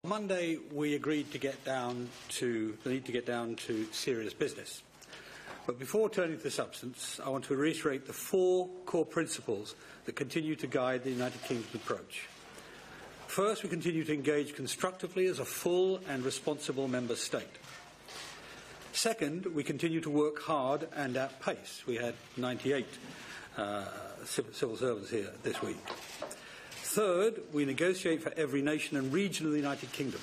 Monday, we agreed to get down to the need to get down to serious business. But before turning to the substance, I want to reiterate the 4 core principles that continue to guide the United Kingdom's approach. First, we continue to engage constructively as a full and responsible member state. Second, we continue to work hard and at pace. We had 98 civil servants here this week. Third, we negotiate for every nation and region of the United Kingdom.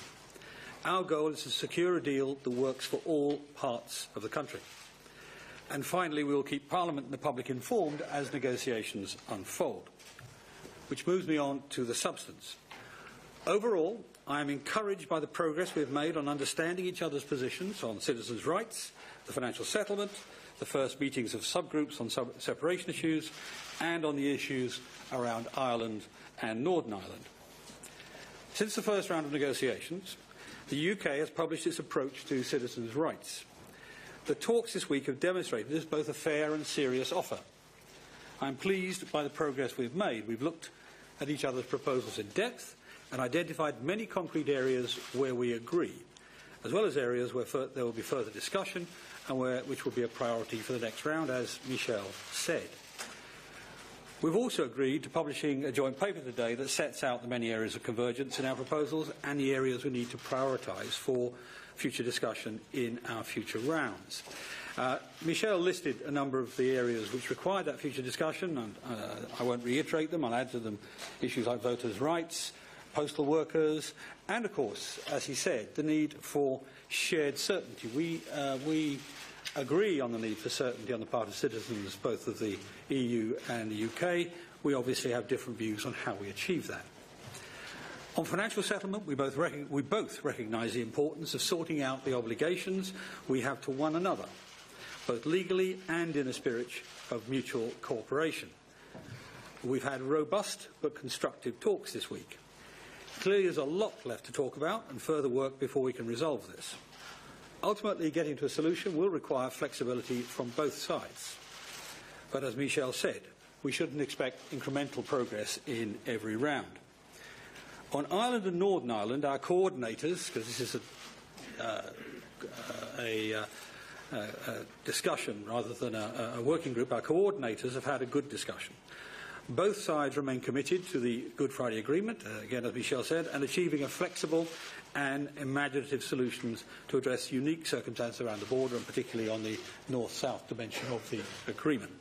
Our goal is to secure a deal that works for all parts of the country. And finally, we will keep Parliament and the public informed as negotiations unfold. Which moves me on to the substance. Overall, I am encouraged by the progress we have made on understanding each other's positions on citizens' rights, the financial settlement, the first meetings of subgroups on separation issues, and on the issues around Ireland and Northern Ireland. Since the first round of negotiations, the UK has published its approach to citizens' rights. The talks this week have demonstrated this is both a fair and serious offer. I am pleased by the progress we have made. We've looked at each other's proposals in depth and identified many concrete areas where we agree, as well as areas where there will be further discussion and which will be a priority for the next round, as Michel said. We've also agreed to publishing a joint paper today that sets out the many areas of convergence in our proposals and the areas we need to prioritise for future discussion in our future rounds. Michel listed a number of the areas which require that future discussion, and I won't reiterate them. I'll add to them issues like voters' rights, postal workers, and, of course, as he said, the need for shared certainty. We agree on the need for certainty on the part of citizens both of the EU and the UK. We obviously have different views on how we achieve that. On financial settlement, we both recognise the importance of sorting out the obligations we have to one another, both legally and in a spirit of mutual cooperation. We've had robust but constructive talks this week. Clearly, there's a lot left to talk about and further work before we can resolve this. Ultimately, getting to a solution will require flexibility from both sides. But as Michel said, we shouldn't expect incremental progress in every round. On Ireland and Northern Ireland, our coordinators, because this is a discussion rather than a working group, our coordinators have had a good discussion. Both sides remain committed to the Good Friday Agreement, again as Michel said, and achieving a flexible and imaginative solutions to address unique circumstances around the border, and particularly on the north-south dimension of the agreement.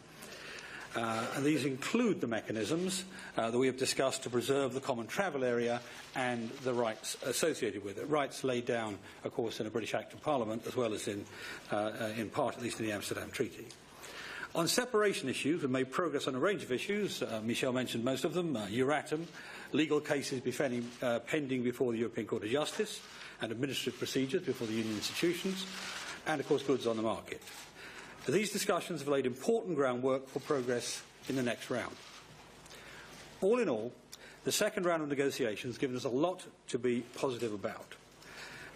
And these include the mechanisms that we have discussed to preserve the common travel area and the rights associated with it. Rights laid down, of course, in a British Act of Parliament, as well as in part, at least in the Amsterdam Treaty. On separation issues, we've made progress on a range of issues. Michel mentioned most of them. Euratom, legal cases pending before the European Court of Justice, and administrative procedures before the Union institutions, and, of course, goods on the market. These discussions have laid important groundwork for progress in the next round. All in all, the second round of negotiations has given us a lot to be positive about.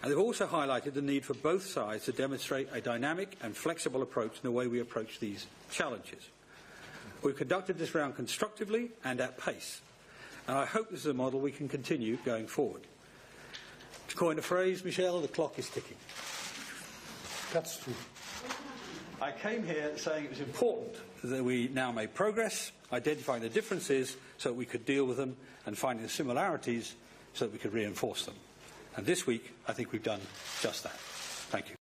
And they've also highlighted the need for both sides to demonstrate a dynamic and flexible approach in the way we approach these challenges. We've conducted this round constructively and at pace, and I hope this is a model we can continue going forward. To coin a phrase, Michel, the clock is ticking. That's true. I came here saying it was important that we now made progress, identifying the differences so that we could deal with them, and finding the similarities so that we could reinforce them. And this week, I think we've done just that. Thank you.